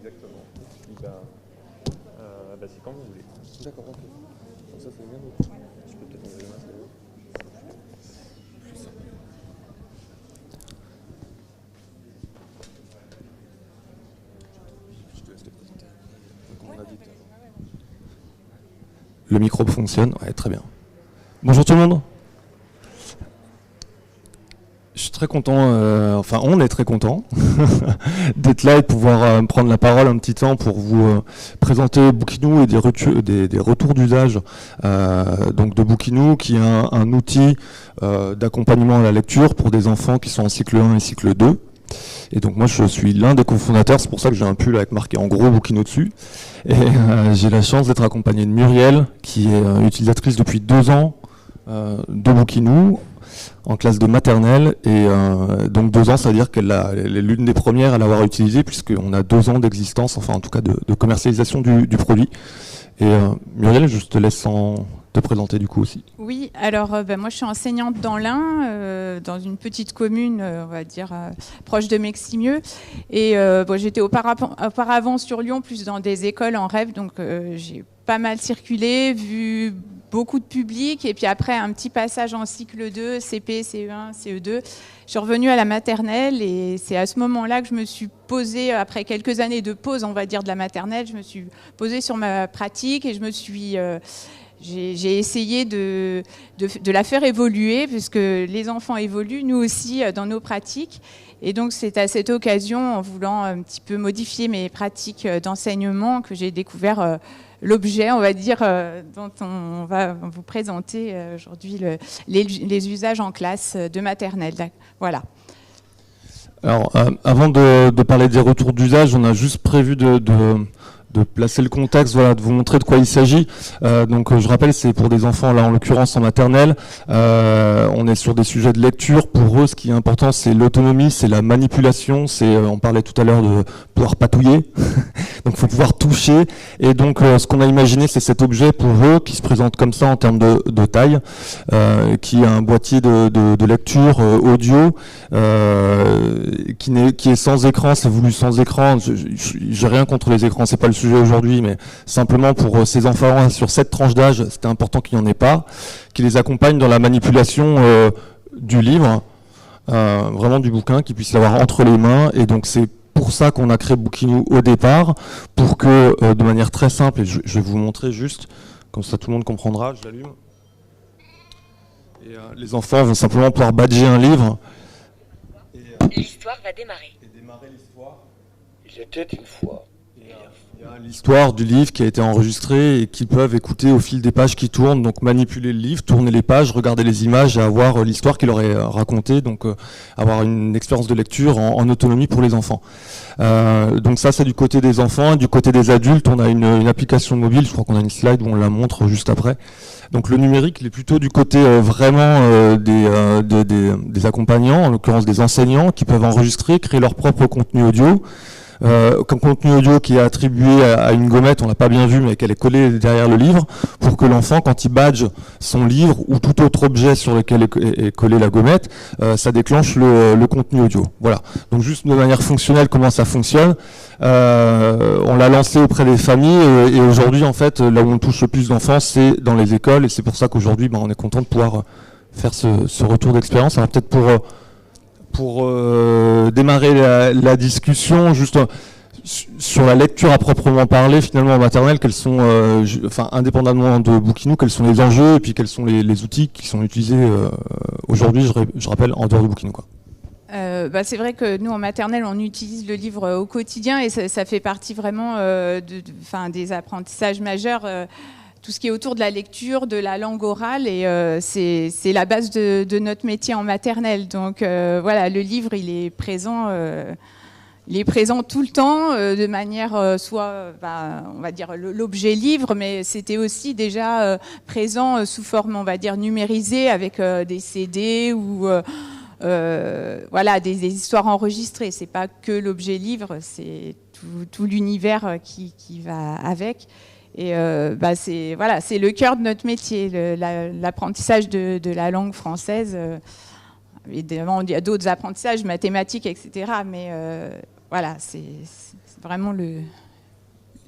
exactement. C'est quand vous voulez. D'accord, ok. Donc ça c'est bien. Je peux peut-être enlever le masque. Je te laisse te présenter. Comme on a dit. Le micro fonctionne, ouais, très bien. Bonjour tout le monde. Je suis très content, on est très content d'être là et de pouvoir prendre la parole un petit temps pour vous présenter Bookinou et des retours d'usage donc de Bookinou, qui est un outil d'accompagnement à la lecture pour des enfants qui sont en cycle 1 et cycle 2. Et donc moi je suis l'un des cofondateurs, c'est pour ça que j'ai un pull avec marqué en gros Bookinou dessus. Et j'ai la chance d'être accompagné de Muriel, qui est utilisatrice depuis 2 ans de Bookinou, en classe de maternelle, et donc 2 ans, ça veut dire qu'elle est l'une des premières à l'avoir utilisé, puisqu'on a 2 ans d'existence, enfin en tout cas de commercialisation du produit. Et Muriel, je te laisse te présenter du coup aussi. Oui, alors moi je suis enseignante dans l'Ain, dans une petite commune, on va dire, proche de Meximieux. Et j'étais auparavant sur Lyon, plus dans des écoles en REP, donc j'ai pas mal circulé, vu beaucoup de public, et puis après un petit passage en cycle 2, CP, CE1, CE2. Je suis revenue à la maternelle, et c'est à ce moment-là que je me suis posée, après quelques années de pause, on va dire, de la maternelle, je me suis posée sur ma pratique, et je me suis... j'ai essayé de la faire évoluer, puisque les enfants évoluent, nous aussi, dans nos pratiques. Et donc, c'est à cette occasion, en voulant un petit peu modifier mes pratiques d'enseignement, que j'ai découvert l'objet, on va dire, dont on va vous présenter aujourd'hui les usages en classe de maternelle. Voilà. Alors, avant de parler des retours d'usage, on a juste prévu de placer le contexte, voilà, de vous montrer de quoi il s'agit. Donc je rappelle, c'est pour des enfants, là en l'occurrence en maternelle. On est sur des sujets de lecture. Pour eux, ce qui est important, c'est l'autonomie, c'est la manipulation. On parlait tout à l'heure de pouvoir patouiller. Donc il faut pouvoir toucher. Et donc ce qu'on a imaginé, c'est cet objet pour eux qui se présente comme ça en termes de taille, qui a un boîtier de lecture audio, qui est sans écran. C'est voulu sans écran. J'ai rien contre les écrans, c'est pas le sujet aujourd'hui, mais simplement pour ces enfants sur cette tranche d'âge, c'était important qu'il n'y en ait pas, qui les accompagne dans la manipulation du livre, vraiment du bouquin, qu'ils puissent l'avoir entre les mains. Et donc c'est pour ça qu'on a créé Bookinou au départ, pour que de manière très simple, et je vais vous montrer juste, comme ça tout le monde comprendra, je l'allume. Et les enfants vont simplement pouvoir badger un livre. L'histoire va démarrer. Et démarrer l'histoire. Il était une fois. Il y a l'histoire du livre qui a été enregistrée et qu'ils peuvent écouter au fil des pages qui tournent, donc manipuler le livre, tourner les pages, regarder les images et avoir l'histoire qu'il aurait racontée, donc avoir une expérience de lecture en autonomie pour les enfants. Donc ça c'est du côté des enfants. Et du côté des adultes, on a une application mobile, je crois qu'on a une slide où on la montre juste après. Donc le numérique, il est plutôt du côté vraiment des accompagnants, en l'occurrence des enseignants, qui peuvent enregistrer, créer leur propre contenu audio. Comme contenu audio qui est attribué à une gommette, on l'a pas bien vu, mais qu'elle est collée derrière le livre, pour que l'enfant, quand il badge son livre ou tout autre objet sur lequel est collée la gommette, ça déclenche le contenu audio. Voilà. Donc juste de manière fonctionnelle, comment ça fonctionne. On l'a lancé auprès des familles et aujourd'hui, en fait, là où on touche le plus d'enfants, c'est dans les écoles, et c'est pour ça qu'aujourd'hui, on est content de pouvoir faire ce retour d'expérience. Alors peut-être pour démarrer la discussion, juste sur la lecture à proprement parler, finalement en maternelle, quels sont, indépendamment de Bookinou, quels sont les enjeux et puis quels sont les outils qui sont utilisés aujourd'hui, je rappelle, en dehors de Bookinou, quoi. C'est vrai que nous en maternelle on utilise le livre au quotidien et ça fait partie vraiment des apprentissages majeurs. Tout ce qui est autour de la lecture, de la langue orale, et c'est la base de notre métier en maternelle. Donc voilà, le livre, il est présent tout le temps, de manière on va dire l'objet livre, mais c'était aussi déjà présent sous forme, on va dire, numérisée, avec des CD ou des histoires enregistrées. C'est pas que l'objet livre, c'est tout l'univers qui va avec. Et c'est le cœur de notre métier, l'apprentissage de la langue française. Évidemment, il y a d'autres apprentissages, mathématiques, etc. Mais c'est vraiment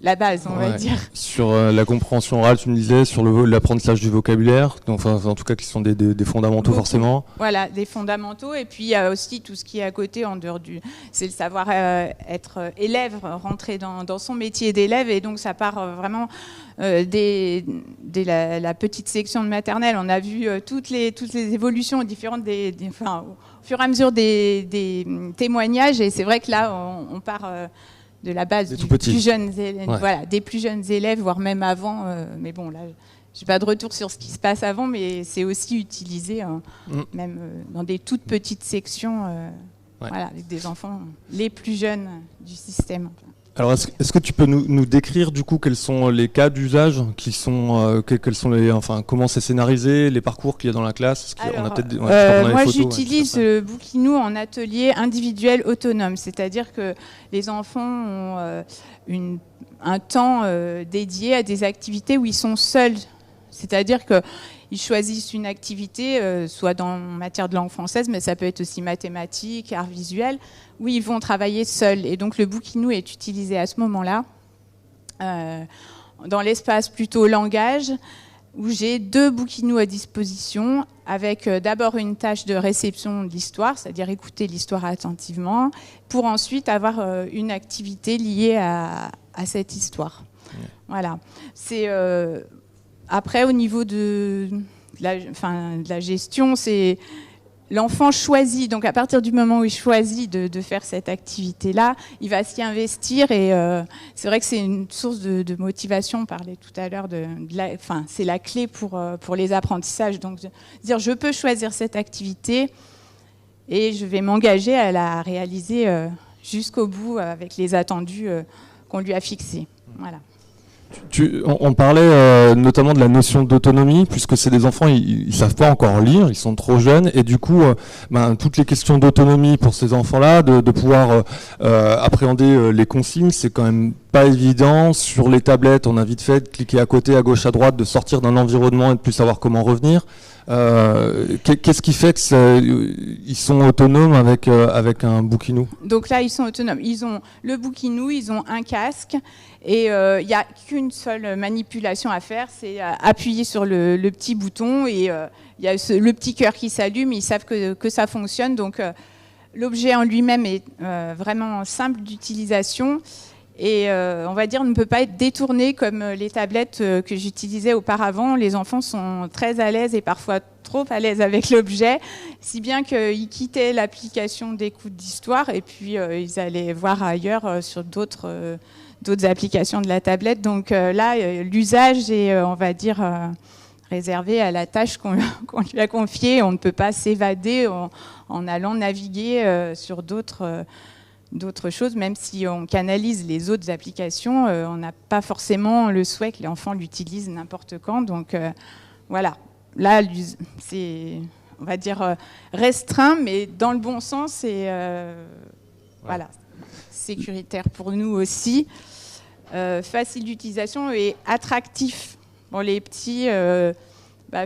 la base, on va dire. Sur la compréhension orale, tu me disais, sur l'apprentissage du vocabulaire, donc, en tout cas qui sont des fondamentaux forcément. Voilà, des fondamentaux. Et puis il y a aussi tout ce qui est à côté, en dehors c'est le savoir être élève, rentrer dans son métier d'élève. Et donc ça part vraiment dès la petite section de maternelle. On a vu toutes les évolutions différentes au fur et à mesure des témoignages. Et c'est vrai que là, on part... de la base des plus jeunes élèves, voire même avant. Mais bon, là, je n'ai pas de retour sur ce qui se passe avant, mais c'est aussi utilisé même dans des toutes petites sections, avec des enfants les plus jeunes du système. Alors, est-ce que tu peux nous décrire du coup quels sont les cas d'usage, comment c'est scénarisé, les parcours qu'il y a dans la classe? Moi, j'utilise Bookinou en atelier individuel autonome, c'est-à-dire que les enfants ont un temps dédié à des activités où ils sont seuls, c'est-à-dire que ils choisissent une activité, soit dans matière de langue française, mais ça peut être aussi mathématiques, arts visuels, où ils vont travailler seuls. Et donc le Bookinou est utilisé à ce moment-là, dans l'espace plutôt langage, où j'ai 2 Bookinous à disposition, avec d'abord une tâche de réception de l'histoire, c'est-à-dire écouter l'histoire attentivement, pour ensuite avoir une activité liée à cette histoire. Voilà. C'est... Après, au niveau de la gestion, c'est l'enfant choisit. Donc, à partir du moment où il choisit de faire cette activité-là, il va s'y investir. Et c'est vrai que c'est une source de motivation. On parlait tout à l'heure c'est la clé pour les apprentissages. Donc, dire je peux choisir cette activité et je vais m'engager à la réaliser jusqu'au bout avec les attendus qu'on lui a fixés. Voilà. On parlait notamment de la notion d'autonomie, puisque c'est des enfants, ils savent pas encore lire, ils sont trop jeunes, et du coup, toutes les questions d'autonomie pour ces enfants-là, de pouvoir appréhender les consignes, c'est quand même pas évident. Sur les tablettes, on a vite fait de cliquer à côté, à gauche, à droite, de sortir d'un environnement et de plus savoir comment revenir. Qu'est-ce qui fait qu'ils sont autonomes avec un Bookinou? Donc là, ils sont autonomes. Ils ont le Bookinou, ils ont un casque, et il n'y a qu'une seule manipulation à faire, c'est appuyer sur le petit bouton, et il y a le petit cœur qui s'allume, ils savent que ça fonctionne. Donc l'objet en lui-même est vraiment simple d'utilisation. Et on va dire ne peut pas être détourné comme les tablettes que j'utilisais auparavant. Les enfants sont très à l'aise et parfois trop à l'aise avec l'objet, si bien qu'ils quittaient l'application d'écoute d'histoire et puis ils allaient voir ailleurs sur d'autres applications de la tablette. Donc là, l'usage est, on va dire, réservé à la tâche qu'on lui a confiée. On ne peut pas s'évader en allant naviguer sur d'autres choses, même si on canalise les autres applications, on n'a pas forcément le souhait que l'enfant l'utilise n'importe quand. Donc voilà, là c'est, on va dire, restreint, mais dans le bon sens et voilà, sécuritaire pour nous aussi, facile d'utilisation et attractif pour les petits.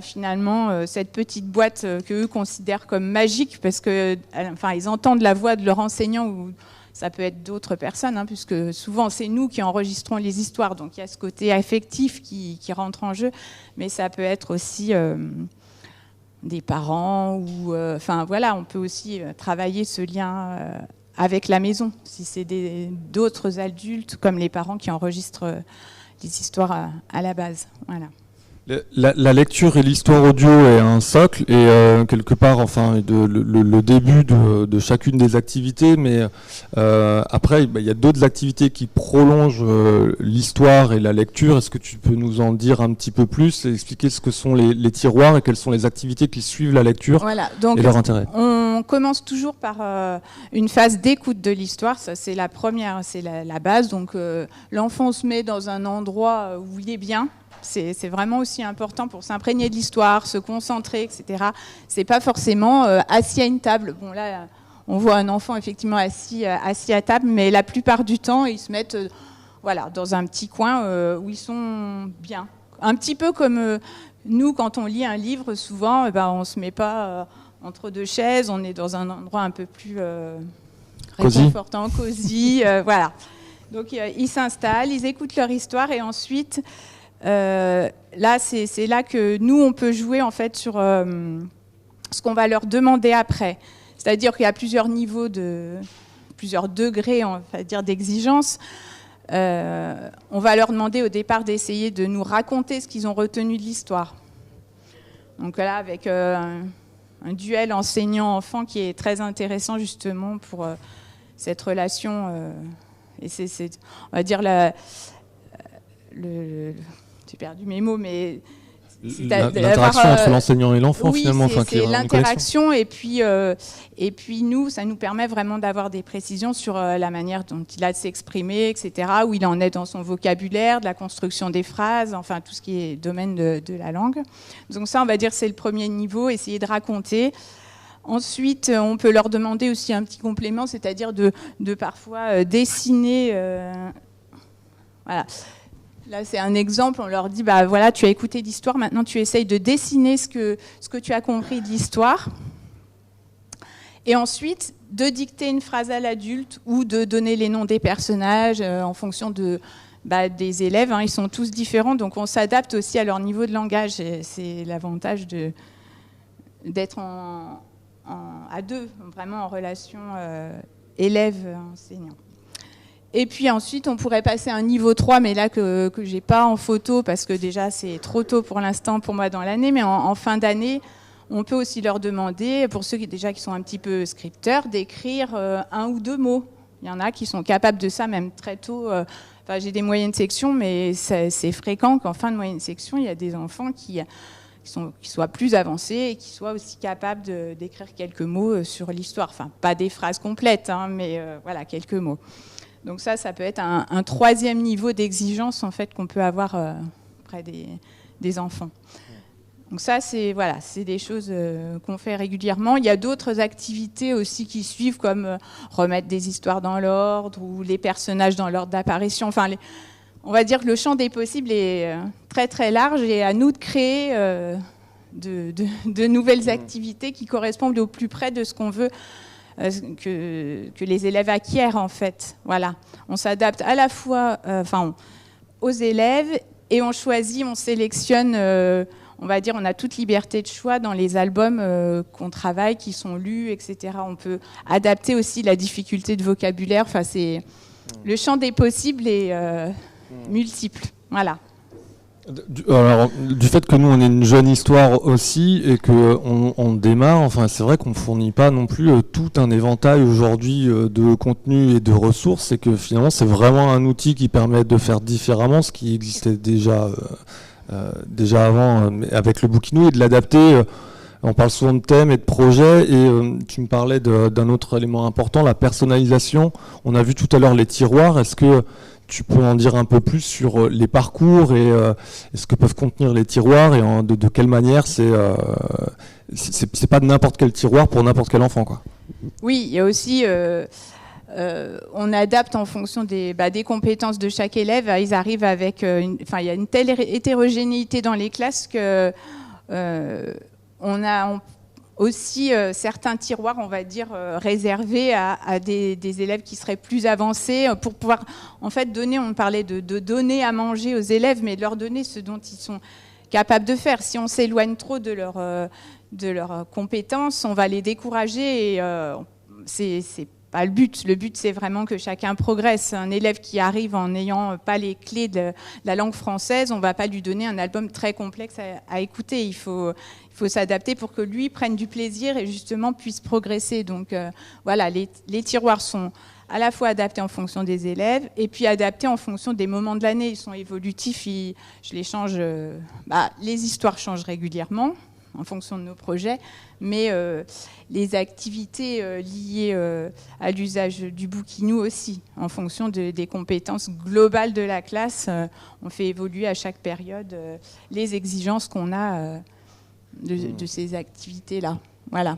Finalement, cette petite boîte qu'eux considèrent comme magique, parce que, ils entendent la voix de leur enseignant, ou ça peut être d'autres personnes, puisque souvent c'est nous qui enregistrons les histoires, donc il y a ce côté affectif qui rentre en jeu, mais ça peut être aussi des parents, ou on peut aussi travailler ce lien avec la maison, si c'est d'autres adultes, comme les parents qui enregistrent les histoires à la base. Voilà. La lecture et l'histoire audio est un socle et quelque part, le début de chacune des activités, mais après, il y a d'autres activités qui prolongent l'histoire et la lecture. Est-ce que tu peux nous en dire un petit peu plus et expliquer ce que sont les tiroirs et quelles sont les activités qui suivent la lecture et leur intérêt? On commence toujours par une phase d'écoute de l'histoire. Ça, c'est la première, c'est la base. Donc, l'enfant se met dans un endroit où il est bien. C'est vraiment aussi important pour s'imprégner de l'histoire, se concentrer, etc. C'est pas forcément assis à une table. Bon, là, on voit un enfant effectivement assis à table, mais la plupart du temps, ils se mettent dans un petit coin où ils sont bien. Un petit peu comme nous, quand on lit un livre, souvent, on se met pas entre deux chaises, on est dans un endroit un peu plus réconfortant, cosy, voilà. Donc ils s'installent, ils écoutent leur histoire et ensuite, là c'est là que nous on peut jouer en fait sur ce qu'on va leur demander après. C'est-à-dire qu'il y a plusieurs niveaux plusieurs degrés, on va dire, d'exigence. On va leur demander au départ d'essayer de nous raconter ce qu'ils ont retenu de l'histoire. Donc là, avec un duel enseignant-enfant qui est très intéressant justement pour cette relation. Et c'est, on va dire, j'ai perdu mes mots, mais l'interaction entre l'enseignant et l'enfant, oui, finalement. C'est l'interaction et puis nous, ça nous permet vraiment d'avoir des précisions sur la manière dont il a de s'exprimer, etc., où il en est dans son vocabulaire, de la construction des phrases, enfin tout ce qui est domaine de la langue. Donc ça, on va dire, c'est le premier niveau, essayer de raconter. Ensuite, on peut leur demander aussi un petit complément, c'est-à-dire de parfois dessiner. Voilà. Là, c'est un exemple, on leur dit, bah voilà, tu as écouté l'histoire, maintenant tu essayes de dessiner ce que tu as compris de l'histoire. Et ensuite, de dicter une phrase à l'adulte ou de donner les noms des personnages en fonction des élèves. Ils sont tous différents, donc on s'adapte aussi à leur niveau de langage. Et c'est l'avantage d'être à deux, vraiment en relation élève-enseignant. Et puis ensuite, on pourrait passer à un niveau 3, mais là que je n'ai pas en photo, parce que déjà c'est trop tôt pour l'instant pour moi dans l'année, mais en fin d'année, on peut aussi leur demander, pour ceux qui sont un petit peu scripteurs, d'écrire un ou deux mots. Il y en a qui sont capables de ça même très tôt. J'ai des moyennes sections, mais c'est fréquent qu'en fin de moyenne section, il y a des enfants qui soient plus avancés et qui soient aussi capables d'écrire quelques mots sur l'histoire. Enfin, pas des phrases complètes, mais voilà, quelques mots. Donc ça peut être un troisième niveau d'exigence en fait qu'on peut avoir auprès des enfants. Donc ça, c'est des choses qu'on fait régulièrement. Il y a d'autres activités aussi qui suivent, comme remettre des histoires dans l'ordre ou les personnages dans l'ordre d'apparition. Enfin, on va dire que le champ des possibles est très très large et à nous de créer de nouvelles activités qui correspondent au plus près de ce qu'on veut que les élèves acquièrent en fait. Voilà. On s'adapte à la fois aux élèves et on sélectionne, on va dire, on a toute liberté de choix dans les albums qu'on travaille, qui sont lus, etc. On peut adapter aussi la difficulté de vocabulaire. Enfin, le champ des possibles est multiple. Voilà. Alors, du fait que nous on est une jeune histoire aussi et qu'on démarre, c'est vrai qu'on ne fournit pas non plus tout un éventail aujourd'hui de contenu et de ressources, et que finalement c'est vraiment un outil qui permet de faire différemment ce qui existait déjà avant avec le Bookinou, et de l'adapter. On parle souvent de thèmes et de projets, et tu me parlais d'un autre élément important, la personnalisation. On a vu tout à l'heure les tiroirs. Est-ce que tu peux en dire un peu plus sur les parcours et ce que peuvent contenir les tiroirs, et de quelle manière c'est pas n'importe quel tiroir pour n'importe quel enfant, quoi. Oui, il y a aussi on adapte en fonction des compétences de chaque élève. Ils arrivent avec il y a une telle hétérogénéité dans les classes que on a aussi certains tiroirs, on va dire, réservés à des élèves qui seraient plus avancés, pour pouvoir en fait donner, on parlait de donner à manger aux élèves, mais de leur donner ce dont ils sont capables de faire. Si on s'éloigne trop de leurs compétences, on va les décourager, et c'est pas le but. Le but, c'est vraiment que chacun progresse. Un élève qui arrive en n'ayant pas les clés de la langue française, on va pas lui donner un album très complexe à écouter. Il faut s'adapter pour que lui prenne du plaisir et justement puisse progresser. Donc voilà, les tiroirs sont à la fois adaptés en fonction des élèves et puis adaptés en fonction des moments de l'année. Ils sont évolutifs, je les change. Les histoires changent régulièrement en fonction de nos projets, mais les activités liées à l'usage du Bookinou aussi, en fonction des compétences globales de la classe. On fait évoluer à chaque période les exigences qu'on a de ces activités-là. Voilà.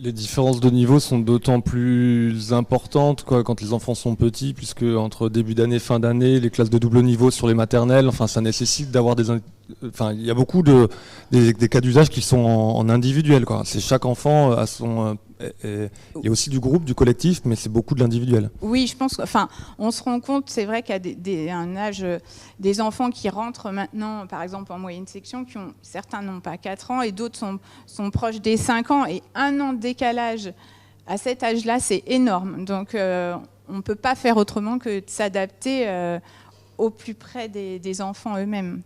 Les différences de niveau sont d'autant plus importantes quand les enfants sont petits, puisque entre début d'année et fin d'année, les classes de double niveau sur les maternelles, ça nécessite d'avoir il y a beaucoup des cas d'usage qui sont en individuel, quoi. C'est chaque enfant a Il y a aussi du groupe, du collectif, mais c'est beaucoup de l'individuel. Oui, je pense. Enfin, on se rend compte, c'est vrai qu'à un âge, des enfants qui rentrent maintenant, par exemple en moyenne section, certains n'ont pas 4 ans et d'autres sont proches des 5 ans. Et 1 an de décalage à cet âge-là, c'est énorme. Donc, on ne peut pas faire autrement que de s'adapter au plus près des enfants eux-mêmes.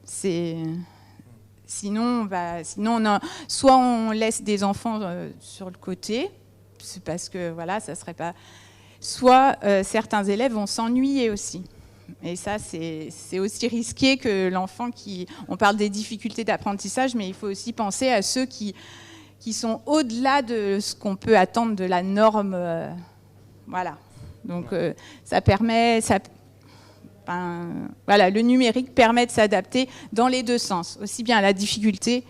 Sinon, soit on laisse des enfants sur le côté, c'est parce que voilà, ça serait pas. Soit certains élèves vont s'ennuyer aussi. Et ça, c'est aussi risqué que l'enfant qui. On parle des difficultés d'apprentissage, mais il faut aussi penser à ceux qui sont au-delà de ce qu'on peut attendre de la norme. Voilà. Donc ça permet. Voilà, le numérique permet de s'adapter dans les deux sens, aussi bien à la difficulté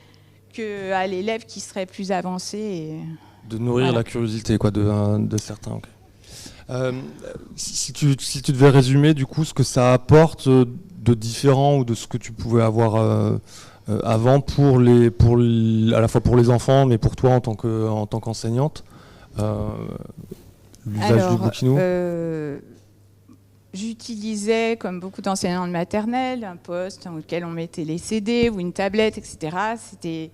qu'à l'élève qui serait plus avancé. Et de nourrir la curiosité de certains. Okay. Si tu devais résumer du coup ce que ça apporte de différent ou de ce que tu pouvais avoir avant à la fois pour les enfants, mais pour toi en tant qu'enseignante, l'usage du Bookinou. J'utilisais, comme beaucoup d'enseignants de maternelle, un poste dans lequel on mettait les CD ou une tablette, etc. C'était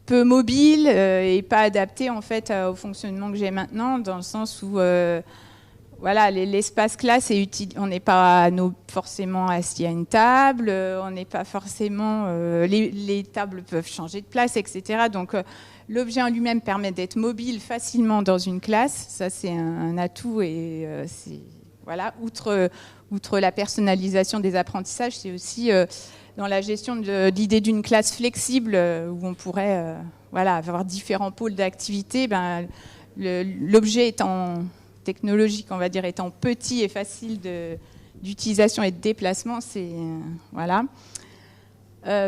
peu mobile et pas adapté en fait au fonctionnement que j'ai maintenant, dans le sens où voilà, l'espace classe est utile. On n'est pas forcément assis à une table, on n'est pas forcément les tables peuvent changer de place, etc. Donc l'objet en lui-même permet d'être mobile facilement dans une classe. Ça c'est un atout et c'est voilà. Outre la personnalisation des apprentissages, c'est aussi dans la gestion de l'idée d'une classe flexible où on pourrait avoir différents pôles d'activité. L'objet étant technologique, on va dire, étant petit et facile d'utilisation et de déplacement, c'est voilà.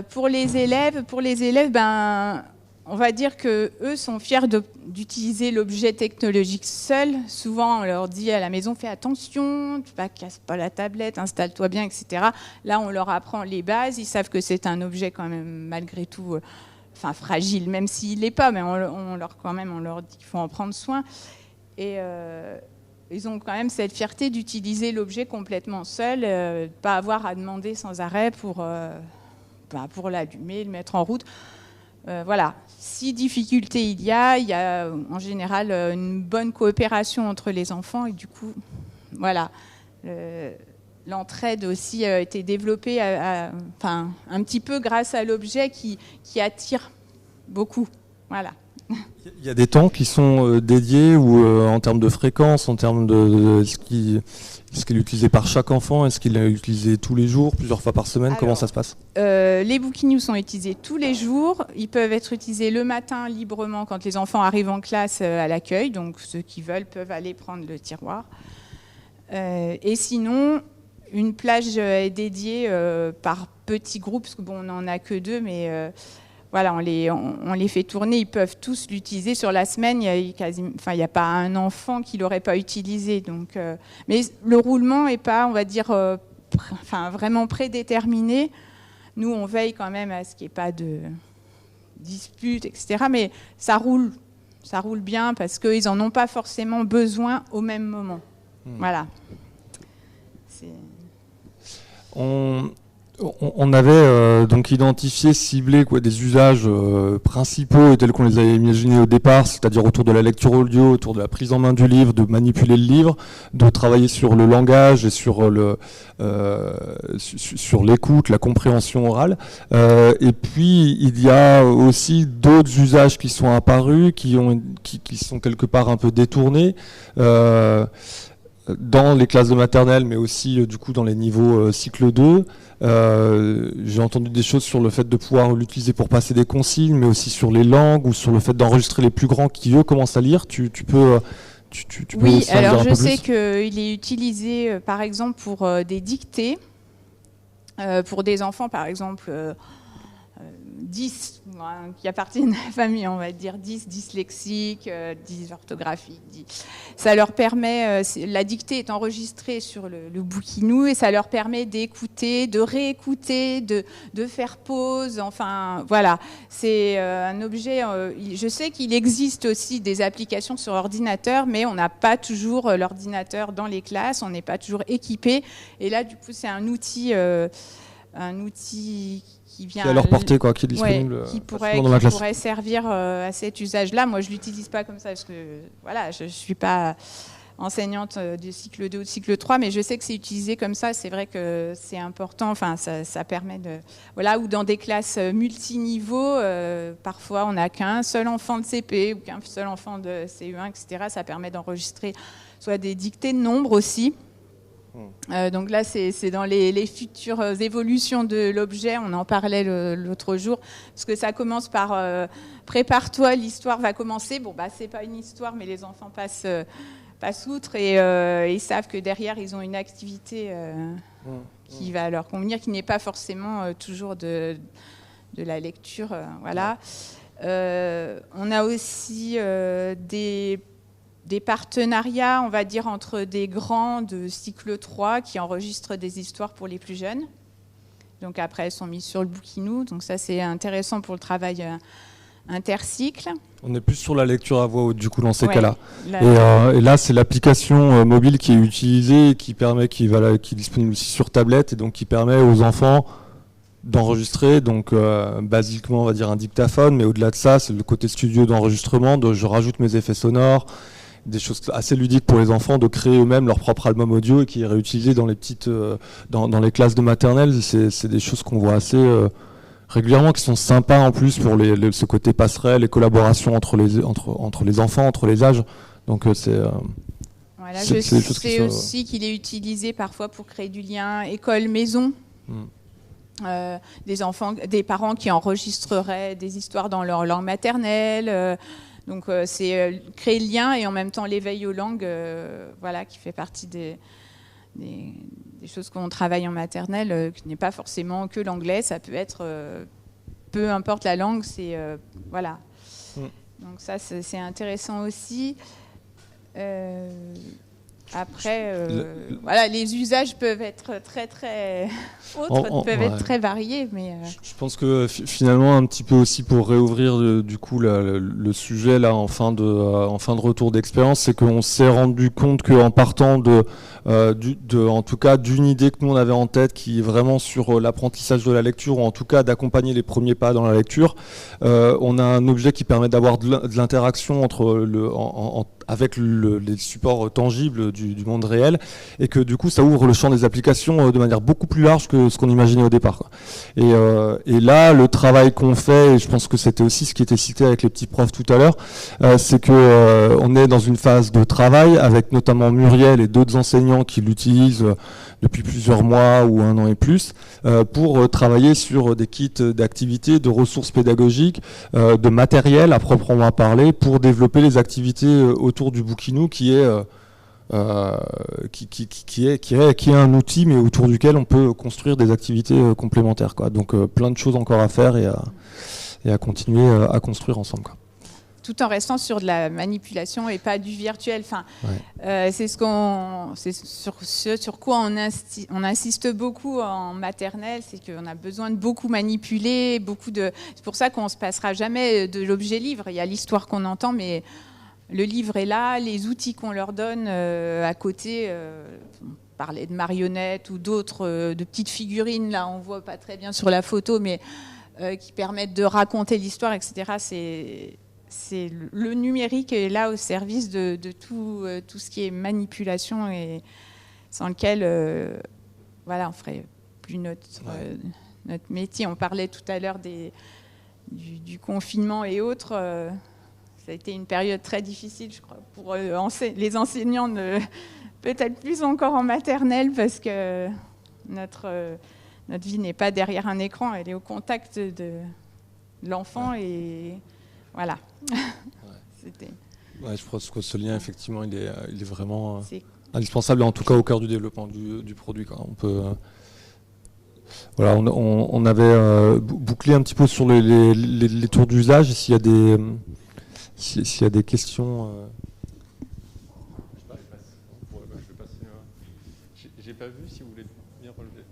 Pour les élèves, on va dire que eux sont fiers d'utiliser l'objet technologique seul. Souvent, on leur dit à la maison, fais attention, tu ne casses pas la tablette, installe-toi bien, etc. Là, on leur apprend les bases. Ils savent que c'est un objet quand même malgré tout, fragile, même s'il l'est pas, mais on leur dit qu'il faut en prendre soin. Et ils ont quand même cette fierté d'utiliser l'objet complètement seul, pas avoir à demander sans arrêt pour l'allumer, le mettre en route. Voilà. Si difficulté il y a en général une bonne coopération entre les enfants et du coup, voilà, l'entraide aussi a été développée, un petit peu grâce à l'objet qui attire beaucoup. Voilà. Il y a des temps qui sont dédiés ou en termes de fréquence, en termes est-ce qu'il est utilisé par chaque enfant, est-ce qu'il est utilisé tous les jours, plusieurs fois par semaine? Comment ça se passe? Les Bookinou sont utilisés tous les jours. Ils peuvent être utilisés le matin librement quand les enfants arrivent en classe à l'accueil. Donc ceux qui veulent peuvent aller prendre le tiroir. Et sinon, une plage est dédiée par petits groupes, parce que on n'en a que 2, mais voilà, on les fait tourner, ils peuvent tous l'utiliser sur la semaine. Il n'y a pas un enfant qui ne l'aurait pas utilisé. Donc, mais le roulement n'est pas, on va dire, vraiment prédéterminé. Nous, on veille quand même à ce qu'il n'y ait pas de disputes, etc. Mais ça roule bien parce qu'ils n'en ont pas forcément besoin au même moment. Voilà. On avait donc identifié, ciblé des usages principaux tels qu'on les avait imaginés au départ, c'est-à-dire autour de la lecture audio, autour de la prise en main du livre, de manipuler le livre, de travailler sur le langage et sur l'écoute, la compréhension orale. Et puis il y a aussi d'autres usages qui sont apparus, qui sont quelque part un peu détournés. Dans les classes de maternelle, mais aussi du coup dans les niveaux cycle 2. J'ai entendu des choses sur le fait de pouvoir l'utiliser pour passer des consignes, mais aussi sur les langues ou sur le fait d'enregistrer les plus grands qui eux commencent à lire. Tu peux oui, aussi en dire alors un peu je sais plus qu'il est utilisé par exemple pour des dictées, pour des enfants par exemple 10 qui appartiennent à la famille, on va dire 10 dyslexiques, 10 orthographiques. Ça leur permet, la dictée est enregistrée sur le Bookinou et ça leur permet d'écouter, de réécouter, de faire pause. Enfin, voilà, c'est un objet. Je sais qu'il existe aussi des applications sur ordinateur, mais on n'a pas toujours l'ordinateur dans les classes, on n'est pas toujours équipé. Et là, du coup, c'est un outil qui vient à leur portée, quoi, qui est disponible qui dans la classe. pourrait servir à cet usage-là. Moi, je l'utilise pas comme ça parce que voilà, je suis pas enseignante du cycle 2 ou du cycle 3, mais je sais que c'est utilisé comme ça. C'est vrai que c'est important. Enfin, ça permet de voilà, ou dans des classes multiniveaux, parfois on n'a qu'un seul enfant de CP ou qu'un seul enfant de CE1, etc. Ça permet d'enregistrer soit des dictées de nombres aussi. Donc là, c'est dans les futures évolutions de l'objet. On en parlait l'autre jour, parce que ça commence par prépare-toi, l'histoire va commencer. Bon, bah, c'est pas une histoire, mais les enfants passent outre et ils savent que derrière, ils ont une activité qui va leur convenir, qui n'est pas forcément toujours de la lecture. Voilà. On a aussi des partenariats, on va dire, entre des grands de cycle 3 qui enregistrent des histoires pour les plus jeunes. Donc après, elles sont mises sur le Bookinou. Donc ça, c'est intéressant pour le travail intercycle. On est plus sur la lecture à voix haute, du coup, dans ces Ouais, cas-là. Et là, c'est l'application mobile qui est utilisée et qui est disponible aussi sur tablette et donc qui permet aux enfants d'enregistrer, donc basiquement on va dire un dictaphone, mais au-delà de ça, c'est le côté studio d'enregistrement, je rajoute mes effets sonores, des choses assez ludiques pour les enfants, de créer eux-mêmes leur propre album audio et qui est réutilisé dans les petites, dans les classes de maternelle. C'est des choses qu'on voit assez régulièrement, qui sont sympas en plus pour ce côté passerelle, les collaborations entre les enfants, entre les âges. Donc voilà, je sais aussi qu'il est utilisé parfois pour créer du lien école-maison. Des parents qui enregistreraient des histoires dans leur langue maternelle. Donc c'est créer le lien et en même temps l'éveil aux langues, voilà, qui fait partie des choses qu'on travaille en maternelle, qui n'est pas forcément que l'anglais, ça peut être, peu importe la langue, c'est voilà. Donc ça c'est intéressant aussi. Après, voilà, les usages peuvent être très autres, peuvent être très variés, mais je pense que finalement un petit peu aussi pour réouvrir du coup le sujet là en fin de retour d'expérience, c'est qu'on s'est rendu compte qu'en partant en tout cas d'une idée que nous on avait en tête, qui est vraiment sur l'apprentissage de la lecture, ou en tout cas d'accompagner les premiers pas dans la lecture, on a un objet qui permet d'avoir de l'interaction entre avec les supports tangibles du monde réel, et que du coup ça ouvre le champ des applications de manière beaucoup plus large que ce qu'on imaginait au départ, quoi. Et là, le travail qu'on fait, et je pense que c'était aussi ce qui était cité avec les petits profs tout à l'heure, c'est que on est dans une phase de travail avec notamment Muriel et d'autres enseignants qui l'utilisent depuis plusieurs mois ou un an et plus, pour travailler sur des kits d'activités, de ressources pédagogiques, de matériel à proprement parler, pour développer les activités autour du Bookinou, qui est un outil, mais autour duquel on peut construire des activités complémentaires, quoi. Donc plein de choses encore à faire et à continuer à construire ensemble, quoi. Tout en restant sur de la manipulation et pas du virtuel. Enfin, c'est sur quoi on insiste beaucoup en maternelle, c'est qu'on a besoin de beaucoup manipuler, c'est pour ça qu'on ne se passera jamais de l'objet livre. Il y a l'histoire qu'on entend, mais le livre est là, les outils qu'on leur donne à côté, on parlait de marionnettes ou d'autres, de petites figurines, là on ne voit pas très bien sur la photo, mais qui permettent de raconter l'histoire, etc. C'est le numérique est là au service de tout ce qui est manipulation, et sans lequel voilà, on ne ferait plus notre métier. On parlait tout à l'heure du confinement et autres. Ça a été une période très difficile, je crois, pour les enseignants, peut-être plus encore en maternelle, parce que notre vie n'est pas derrière un écran, elle est au contact de l'enfant, et voilà. Je pense que ce lien, effectivement, il est vraiment indispensable, et en tout cas au cœur du développement du produit, quoi. On peut... Voilà, on avait bouclé un petit peu sur les tours d'usage. S'il y a des questions. J'ai pas vu si vous voulez bien relever.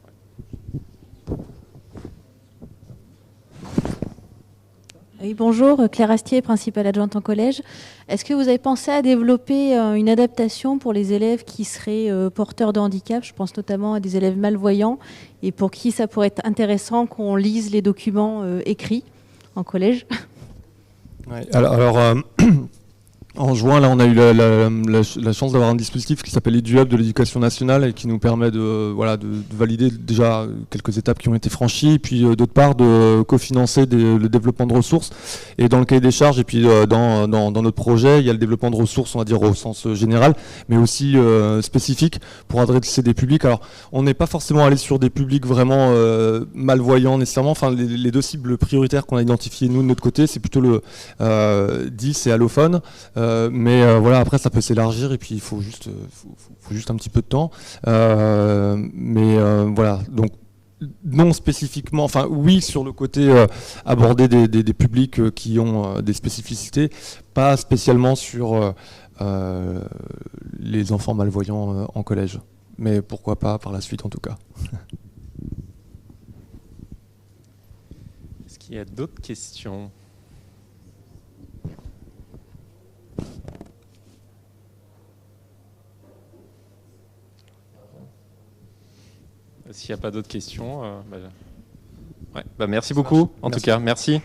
Oui, bonjour, Claire Astier, principale adjointe en collège. Est-ce que vous avez pensé à développer une adaptation pour les élèves qui seraient porteurs de handicap? Je pense notamment à des élèves malvoyants et pour qui ça pourrait être intéressant qu'on lise les documents écrits en collège. Ouais, alors en juin, là, on a eu la chance d'avoir un dispositif qui s'appelle EduHub de l'éducation nationale et qui nous permet de valider déjà quelques étapes qui ont été franchies, et puis d'autre part de cofinancer le développement de ressources. Et dans le cahier des charges, et puis dans notre projet, il y a le développement de ressources, on va dire au sens général, mais aussi spécifique pour adresser des publics. Alors, on n'est pas forcément allé sur des publics vraiment malvoyants nécessairement. Enfin, les deux cibles prioritaires qu'on a identifiées nous de notre côté, c'est plutôt le 10 et allophone. Mais voilà, après ça peut s'élargir et puis il faut juste un petit peu de temps. Voilà, donc non spécifiquement, enfin oui sur le côté aborder des publics qui ont des spécificités, pas spécialement sur les enfants malvoyants en collège. Mais pourquoi pas par la suite en tout cas. Est-ce qu'il y a d'autres questions ? S'il n'y a pas d'autres questions, merci beaucoup. En tout cas, merci.